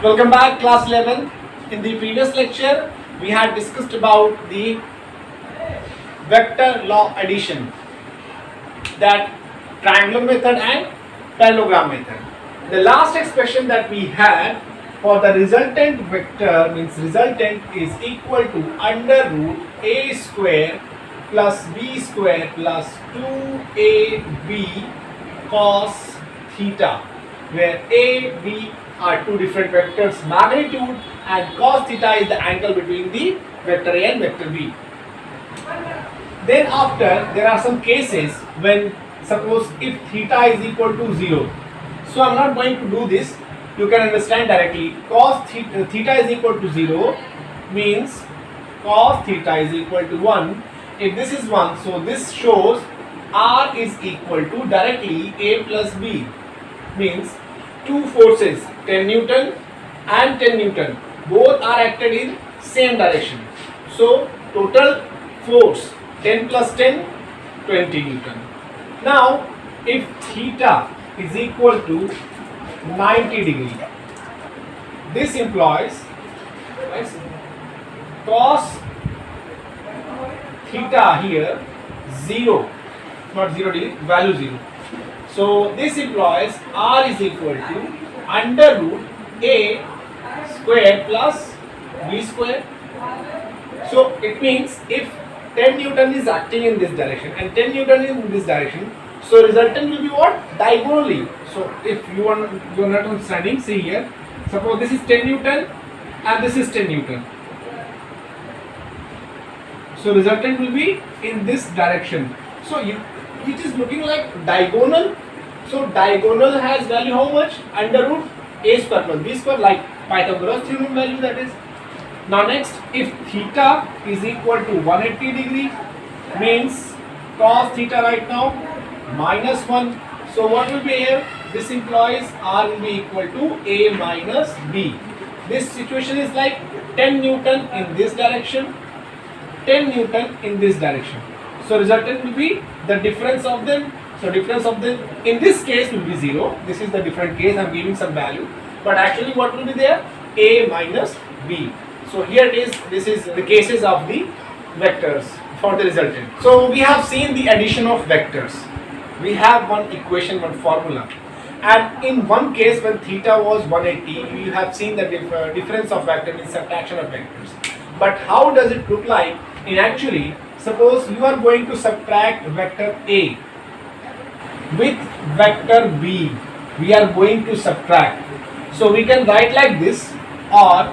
Welcome back, class 11. In the previous lecture, we had discussed about the vector law addition, that triangular method and parallelogram method. The last expression that we had for the resultant vector means resultant is equal to under root a square plus b square plus 2ab cos theta, where a, b are two different vectors magnitude and cos theta is the angle between the vector A and vector B. Then after, there are some cases when suppose if theta is equal to 0. So I am not going to do this, you can understand directly. Cos theta is equal to 0 means cos theta is equal to 1. If this is 1, so this shows R is equal to directly A plus B, means two forces 10 Newton and 10 Newton both are acted in same direction. So total force 10 plus 10 20 Newton. Now if theta is equal to 90 degree, this implies cos theta here 0, not 0 degree, value 0. So this implies R is equal to under root A square plus B square. So it means if 10 Newton is acting in this direction and 10 Newton is in this direction, so resultant will be what? Diagonally. So if you are not understanding, see here, suppose this is 10 Newton and this is 10 Newton. So resultant will be in this direction. So it is looking like diagonal. So diagonal has value how much? Under root a square plus b square, like Pythagoras theorem value, that is. Now next, if theta is equal to 180 degree, means cos theta right now minus 1. So what will be here? This implies R will be equal to A minus B. This situation is like 10 Newton in this direction, 10 Newton in this direction. So resultant will be the difference of them. So difference of them in this case will be 0. This is the different case, I am giving some value. But actually what will be there? A minus B. So here it is, this is the cases of the vectors for the resultant. So we have seen the addition of vectors. We have one equation, one formula. And in one case when theta was 180, you have seen the difference of vector means subtraction of vectors. But how does it look like in actually? Suppose you are going to subtract vector A with vector B, we are going to subtract. So we can write like this, or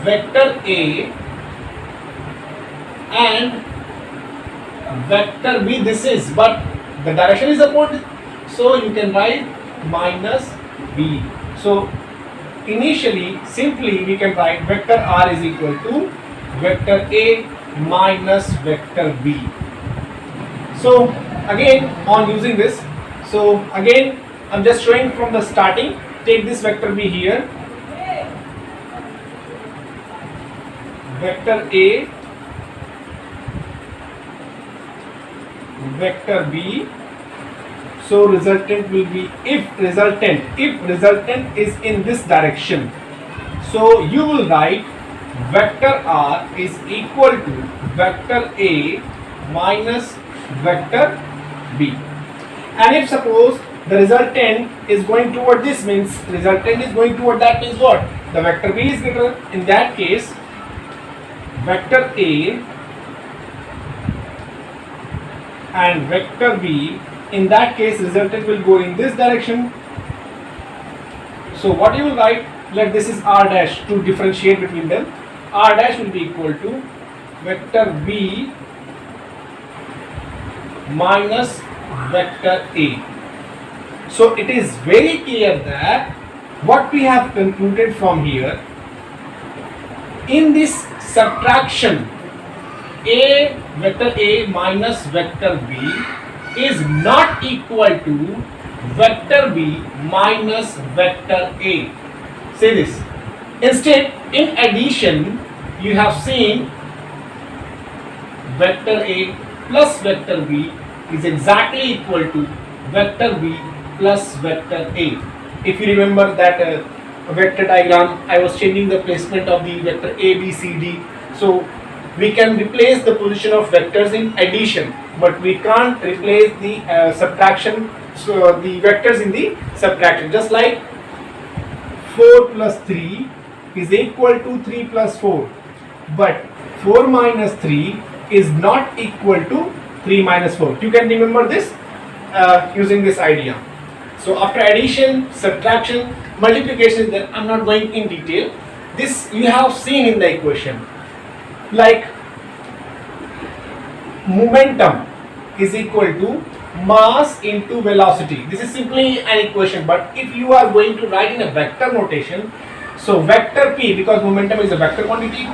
vector A and vector B, this is, but the direction is opposite, so you can write minus B. So initially simply we can write vector R is equal to vector A minus vector B. So again on using this, so again I'm just showing from the starting. Take this vector B here, vector A, vector B. So resultant will be, if resultant is in this direction, so you will write vector R is equal to vector A minus vector B. And if suppose the resultant is going toward this, means resultant is going toward that, means what? The vector B is greater. In that case, vector A and vector B, in that case resultant will go in this direction. So what you will write, let this is R dash to differentiate between them. R dash will be equal to vector B minus vector A. So it is very clear that what we have concluded from here, in this subtraction, vector A minus vector B is not equal to vector B minus vector A. Say this. Instead, in addition, you have seen vector A plus vector B is exactly equal to vector B plus vector A. If you remember that vector diagram, I was changing the placement of the vector A, B, C, D. So we can replace the position of vectors in addition, but we can't replace the subtraction, so the vectors in the subtraction. Just like 4 plus 3 is equal to 3 plus 4, but 4 minus 3 is not equal to 3 minus 4. You can remember this using this idea. So after addition, subtraction, multiplication, then I'm not going in detail. This you have seen in the equation. Like momentum is equal to mass into velocity. This is simply an equation, but if you are going to write in a vector notation, so vector P, because momentum is a vector quantity,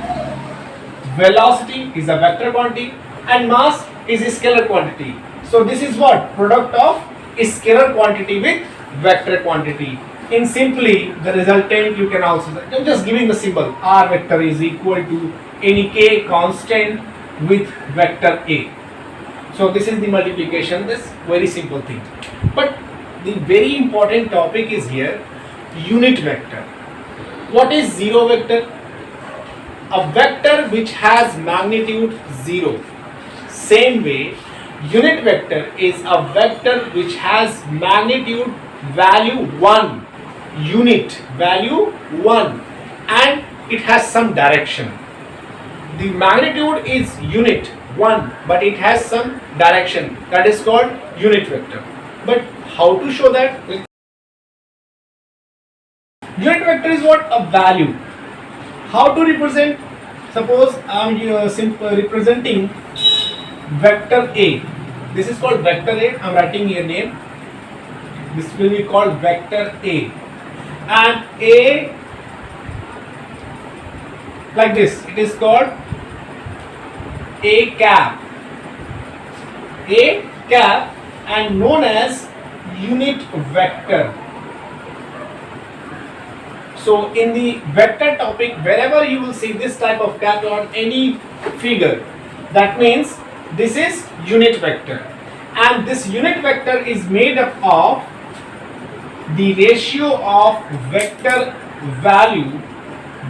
velocity is a vector quantity, and mass is a scalar quantity. So this is what? Product of a scalar quantity with vector quantity. In simply the resultant, you can also, I'm just giving the symbol, R vector is equal to any k constant with vector A. So this is the multiplication, this very simple thing. But the very important topic is here, unit vector. What is zero vector? A vector which has magnitude 0. Same way, unit vector is a vector which has magnitude value 1, unit value 1, and it has some direction. The magnitude is unit 1, but it has some direction, that is called unit vector. But how to show that? Unit vector is what? A value. How to represent? Suppose I am representing vector A. This is called vector A. I am writing here name. This will be called vector A. And A, like this, it is called A cap. A cap, and known as unit vector. So in the vector topic, wherever you will see this type of cap on any figure, that means this is unit vector, and this unit vector is made up of the ratio of vector value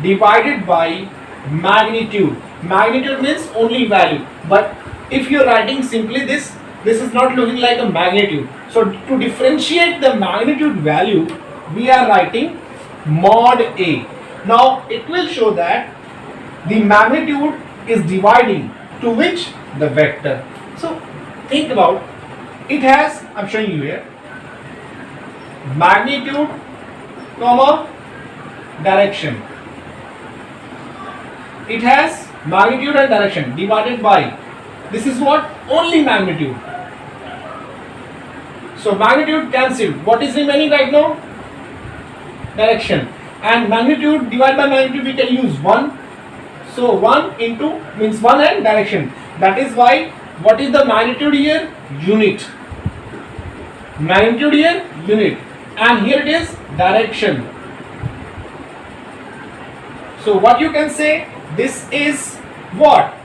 divided by magnitude. Magnitude means only value, but if you are writing simply this is not looking like a magnitude. So to differentiate the magnitude value, we are writing mod A. Now it will show that the magnitude is dividing to which? The vector. So think about, it has, I'm showing you here, magnitude comma direction. It has magnitude and direction divided by, this is what? Only magnitude. So magnitude cancelled. What is remaining right now? Direction. And magnitude divided by magnitude, we can use 1. So 1 into means 1 and direction. That is why, what is the magnitude here? Unit. Magnitude here? Unit. And here it is direction. So what you can say? This is what?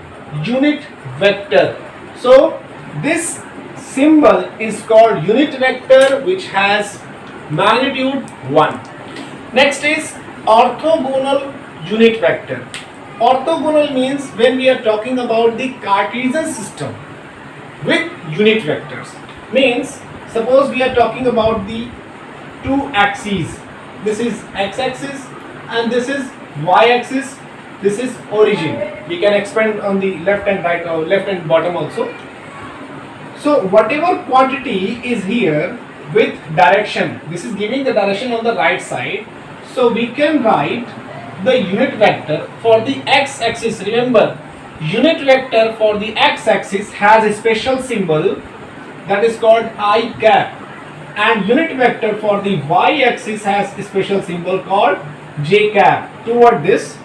Unit vector. So this symbol is called unit vector, which has magnitude 1. Next is orthogonal unit vector. Orthogonal means when we are talking about the Cartesian system with unit vectors. Means suppose we are talking about the two axes. This is x-axis and this is y-axis. This is origin. We can expand on the left and right, or left and bottom also. So whatever quantity is here with direction, this is giving the direction on the right side. So we can write the unit vector for the x-axis. Remember, unit vector for the x-axis has a special symbol that is called I cap, and unit vector for the y-axis has a special symbol called j cap toward this.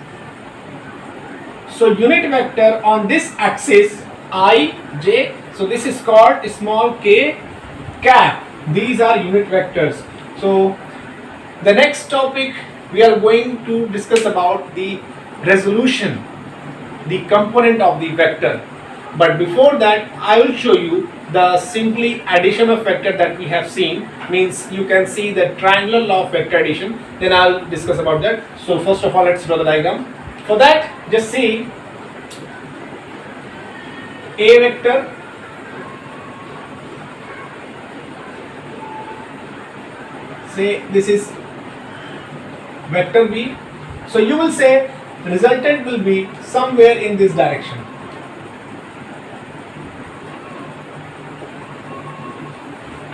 So unit vector on this axis I, j, so this is called small k cap. These are unit vectors. So the next topic we are going to discuss about the resolution, the component of the vector. But before that, I will show you the simply addition of vector that we have seen. Means you can see the triangular law of vector addition. Then I'll discuss about that. So first of all, let's draw the diagram. For that, just see A vector, say this is vector B. So you will say resultant will be somewhere in this direction.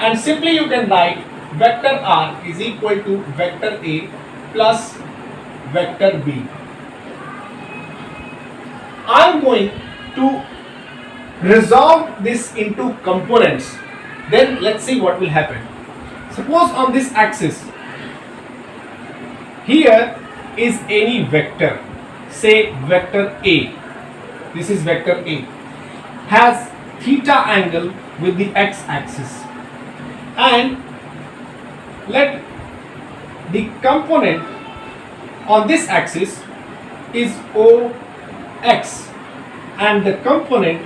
And simply you can write vector R is equal to vector A plus vector B. I am going to resolve this into components. Then let's see what will happen. Suppose on this axis, here is any vector, say vector A, this is vector A, has theta angle with the x-axis, and let the component on this axis is OX and the component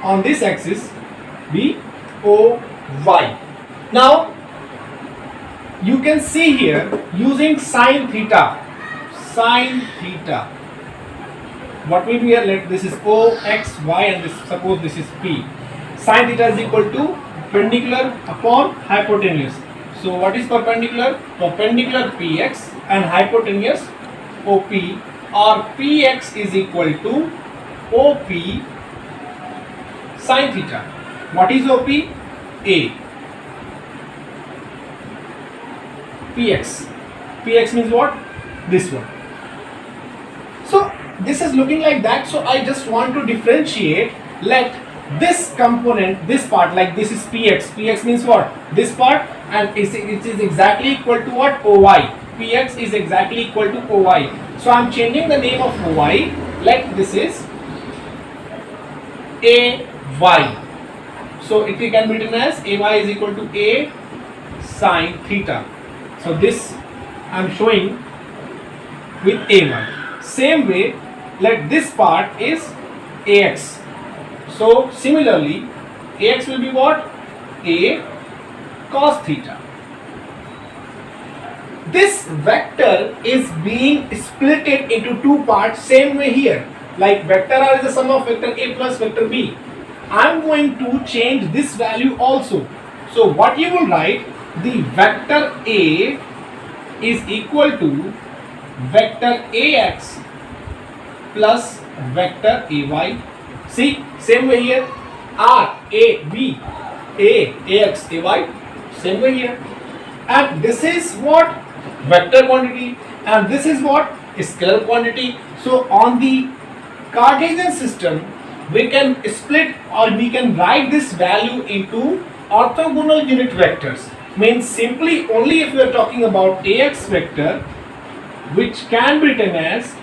on this axis be OY. Now you can see here using sine theta, what will be here? Let this is OX, Y, and this, suppose this is P. Sine theta is equal to perpendicular upon hypotenuse. So what is perpendicular? Perpendicular PX and hypotenuse OP, or PX is equal to OP sine theta. What is OP? A. PX means what? This one. So this is looking like that. So I just want to differentiate. Let this component, this part, like this is PX means what? This part, and it is exactly equal to what? OY. PX is exactly equal to OY. So I am changing the name of OY. Let this is AY. So it can be written as AY is equal to A sine theta. So this I am showing with AY. Same way, let this part is AX. So similarly, AX will be what? A cos theta. This vector is being split into two parts, same way here. Like vector R is the sum of vector A plus vector B. I am going to change this value also. So what you will write? The vector A is equal to vector AX plus vector AY. See, same way here. R, A, B, A, AX, AY. Same way here. And this is what? Vector quantity. And this is what? Scalar quantity. So on the Cartesian system, we can split or we can write this value into orthogonal unit vectors. Means simply only if we are talking about AX vector, which can be written as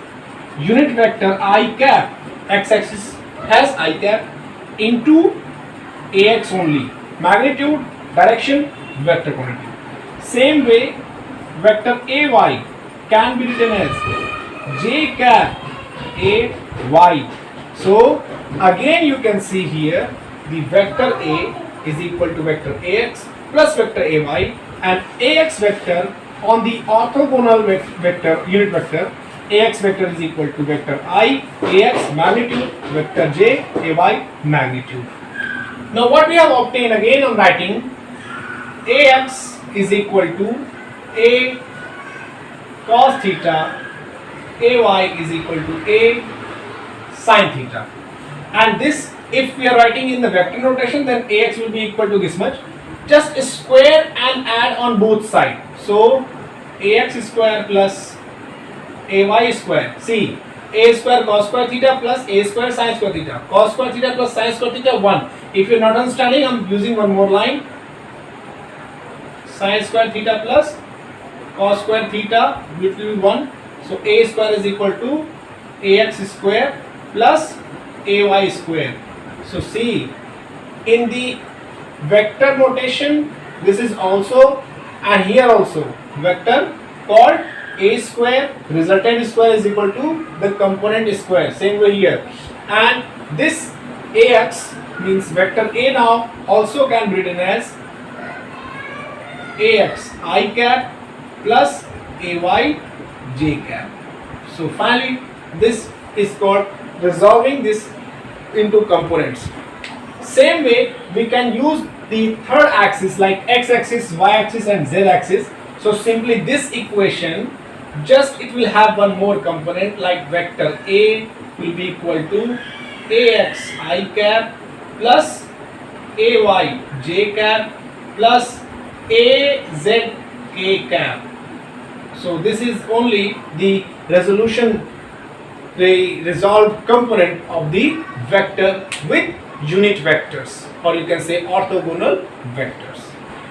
unit vector I cap, x-axis has I cap, into AX only, magnitude, direction, vector quantity. Same way, vector AY can be written as J cap AY. So again you can see here the vector A is equal to vector AX plus vector AY, and AX vector on the orthogonal vector unit vector, AX vector is equal to vector I, AX magnitude, vector J, AY magnitude. Now what we have obtained, again I am writing AX is equal to A cos theta, AY is equal to A sin theta. And this, if we are writing in the vector notation, then AX will be equal to this much. Just square and add on both sides. So AX square plus AY square. See, A square cos square theta plus A square sin square theta. Cos square theta plus sin square theta 1. If you are not understanding, I am using one more line. Sin square theta plus cos square theta will be 1. So A square is equal to AX square plus AY square. So see, in the vector notation, this is also, and here also, vector called A square, resultant square is equal to the component square, same way here. And this Ax means vector A now also can be written as Ax I cap plus Ay j cap. So finally this is called resolving this into components. Same way we can use the third axis like x-axis, y-axis and z-axis. So simply this equation, just it will have one more component like vector A will be equal to Ax I cap plus Ay j cap plus Az k cap. So this is only the resolution, the resolved component of the vector with unit vectors, or you can say orthogonal vectors.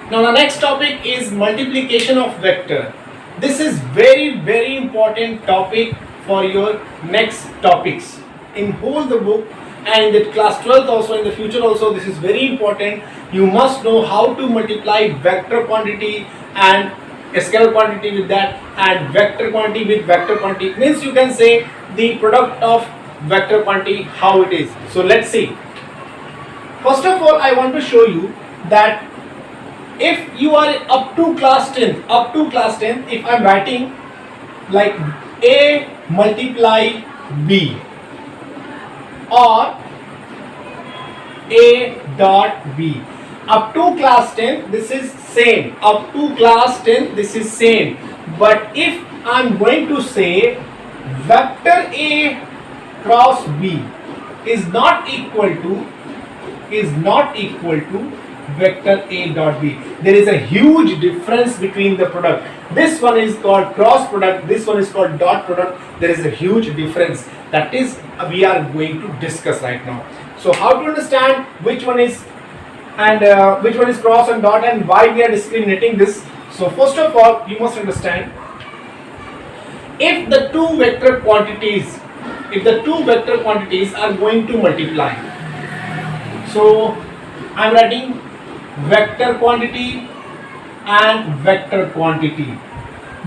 Now the next topic is multiplication of vector. This is very important topic for your next topics in whole the book, and in the class 12th also, in the future also, this is very important. You must know how to multiply vector quantity and a scalar quantity with that, and vector quantity with vector quantity. Means you can say the product of vector quantity, how it is. So let's see. First of all, I want to show you that if you are up to class 10th, if I am writing like A multiply B or A dot B, up to class 10 this is same, up to class 10 this is same. But if I am going to say vector A cross B is not equal to vector A dot B, there is a huge difference between the product. This one is called cross product, this one is called dot product. There is a huge difference, that is we are going to discuss right now. So how to understand which one is and which one is cross and dot and why we are discriminating this. So first of all, you must understand, if the two vector quantities are going to multiply, so I am writing vector quantity and vector quantity.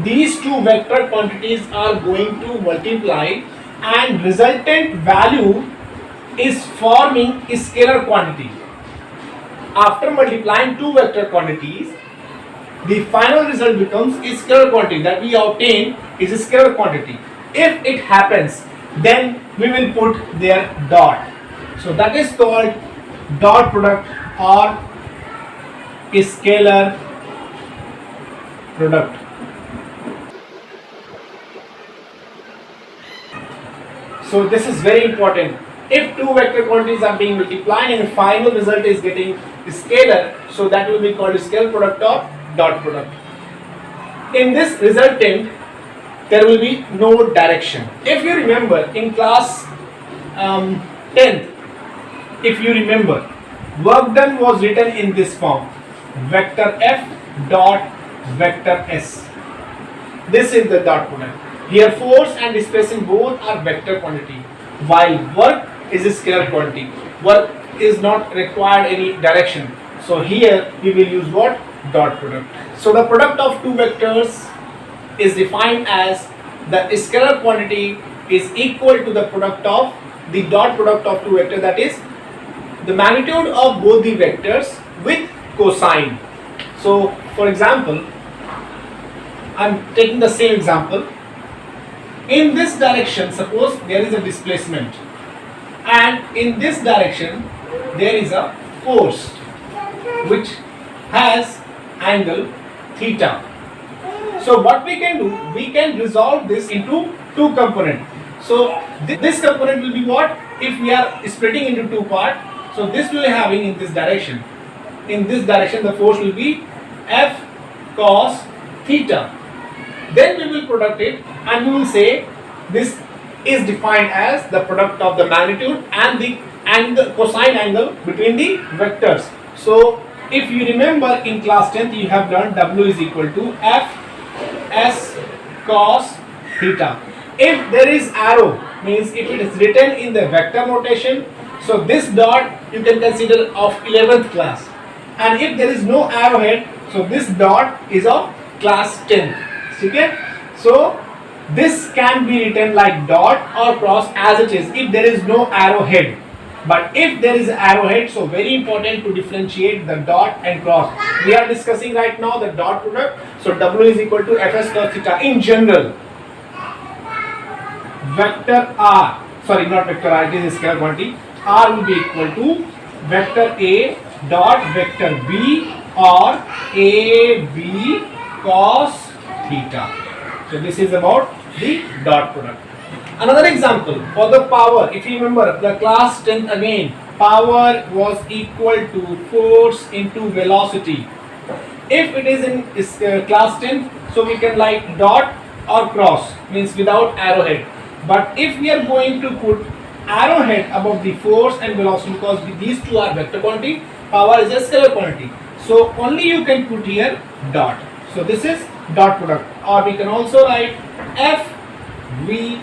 These two vector quantities are going to multiply and resultant value is forming a scalar quantity. After multiplying two vector quantities, the final result becomes a scalar quantity that we obtain is a scalar quantity. If it happens, then we will put their dot. So that is called dot product or a scalar product. So this is very important. If two vector quantities are being multiplied and the final result is getting scalar, so that will be called scalar product or dot product. In this resultant, there will be no direction. If you remember in class 10th, if you remember, work done was written in this form: vector F dot vector S. This is the dot product. Here force and displacement both are vector quantity, while work is a scalar quantity. Work is not required any direction. So here we will use what? Dot product. So the product of two vectors is defined as the scalar quantity is equal to the product of the dot product of two vectors, that is the magnitude of both the vectors with cosine. So for example, I am taking the same example. In this direction, suppose there is a displacement, and in this direction there is a force which has angle theta. So what we can do, we can resolve this into two components. So this component will be what? If we are splitting into two parts, so this will be having in this direction. In this direction the force will be F cos theta. Then we will product it and we will say this is defined as the product of the magnitude and the cosine angle between the vectors. So if you remember in class 10th you have done W is equal to F S cos theta. If there is arrow, means if it is written in the vector notation, so this dot you can consider of 11th class, and if there is no arrowhead, so this dot is of class 10th. Okay? So this can be written like dot or cross as it is if there is no arrowhead. But if there is arrowhead, so very important to differentiate the dot and cross. We are discussing right now the dot product. So W is equal to Fs cos theta. In general, vector R, sorry, not vector R, it is a scalar quantity. R will be equal to vector A dot vector B or AB cos theta. So this is about the dot product. Another example for the power, if you remember the class 10 again, power was equal to force into velocity. If it is in class 10, so we can like dot or cross, means without arrowhead. But if we are going to put arrowhead above the force and velocity, because these two are vector quantity, power is a scalar quantity. So only you can put here dot. So this is dot product, or we can also write F V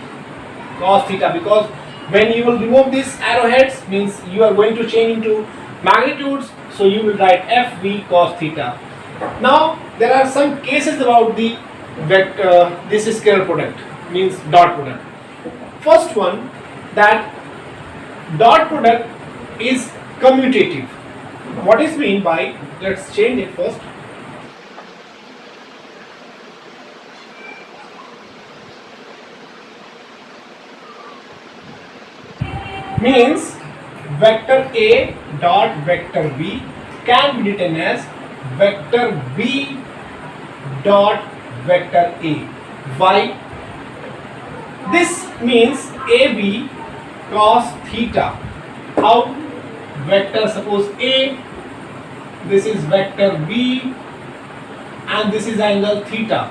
cos theta, because when you will remove these arrowheads, means you are going to change into magnitudes, so you will write F V cos theta. Now there are some cases about the vector, this is scalar product, means dot product. First one, that dot product is commutative. What is mean by, let's change it first. Means vector A dot vector B can be written as vector B dot vector A. Why? This means AB cos theta. How? Vector, suppose A, this is vector B, and this is angle theta.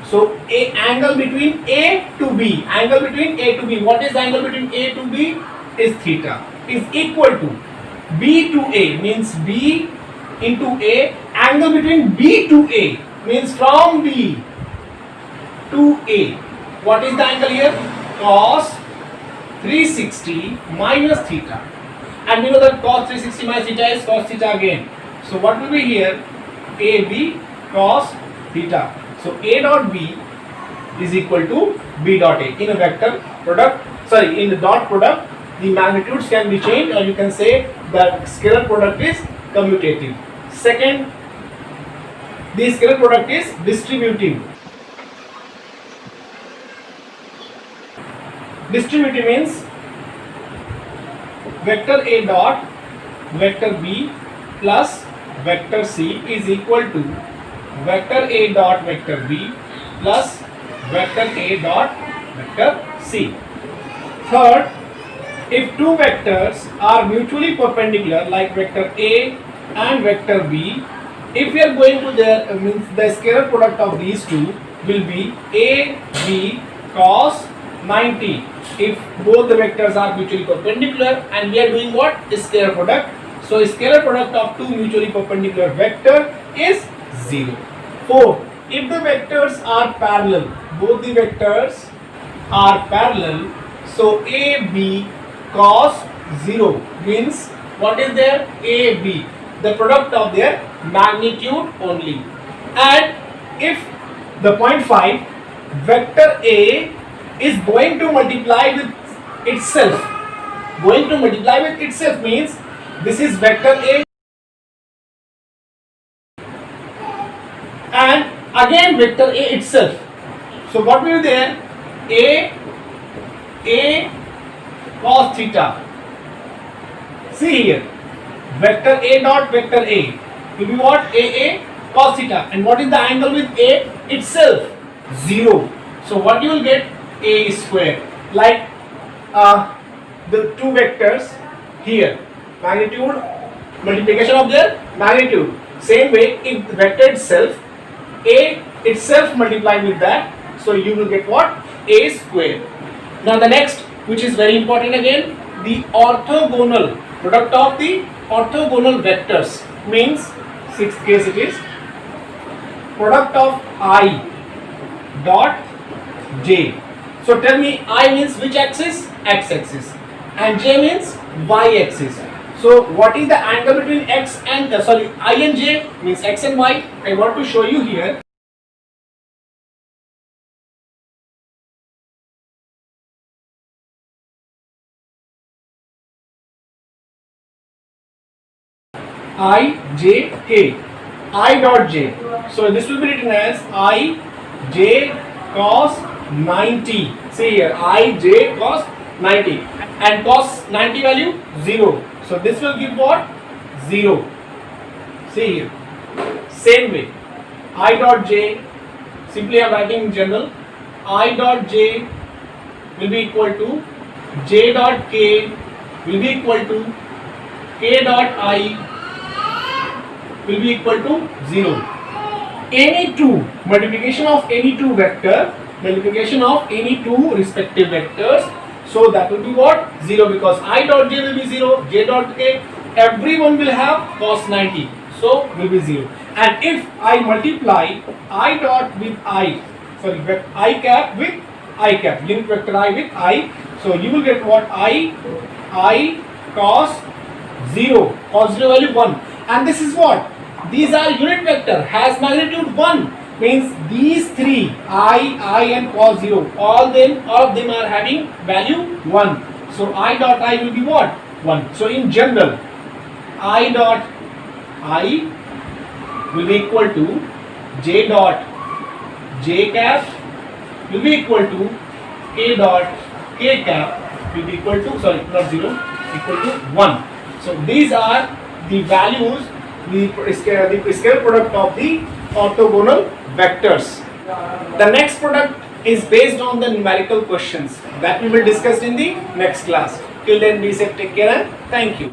So a angle between A to B, angle between A to B. What is the angle between A to B? Is theta. Is equal to B to A, means B into A. Angle between B to A means from B to A. What is the angle here? Cos 360 minus theta. And we know that cos 360 minus theta is cos theta again. So what will be here? AB cos theta. So A dot B is equal to B dot A. In a vector product, sorry, in the dot product, the magnitudes can be changed, or you can say that scalar product is commutative. Second, the scalar product is distributive. Distributive means vector A dot vector B plus vector C is equal to vector A dot vector B plus vector A dot vector C. Third, if two vectors are mutually perpendicular, like vector A and vector B, if we are going to their means the scalar product of these two will be A B cos 90. If both the vectors are mutually perpendicular, and we are doing what? Scalar product. So scalar product of two mutually perpendicular vector is 0. 4. If the vectors are parallel, both the vectors are parallel, so AB cos 0 means what is there? AB, the product of their magnitude only. And if the point 5, vector A is going to multiply with itself, going to multiply with itself means this is vector A and again vector A itself. So what will be there? A cos theta. See here, vector A dot vector A will be what? A cos theta. And what is the angle with A itself? 0. So what you will get? A square. Like the two vectors here, magnitude, multiplication of their magnitude. Same way, if the vector itself, A itself multiplied with that, so you will get what? A square. Now the next, which is very important again, the orthogonal product of the orthogonal vectors, means sixth case it is product of I dot J. So tell me, I means which axis? X axis, and J means Y axis. So what is the angle between X and I and J means X and Y. I want to show you here. I, J, K. I dot J. So this will be written as I, J cos 90. See here, I, J cos 90. And cos 90 value 0. So this will give what? 0. See here. Same way. I dot J, simply I am writing in general. I dot J will be equal to J dot K will be equal to K dot I will be equal to 0. Any two, multiplication of any two vector, multiplication of any two respective vectors, so that will be what? 0, because I dot J will be 0, J dot K, everyone will have cos 90, so will be 0. And if I multiply I dot with I, sorry, I cap with I cap, unit vector I with I, so you will get what? I cos 0, cos 0 value 1. And this is what? These are unit vector, has magnitude 1, means these three, I and cos 0, all of them are having value 1. So I dot I will be what? 1. So in general, I dot I will be equal to J dot J cap will be equal to K dot K cap will be equal to, sorry, not 0, equal to 1. So these are the values, the scalar product of the orthogonal vectors. The next product is based on the numerical questions that we will discuss in the next class. Till then, be safe, take care, and thank you.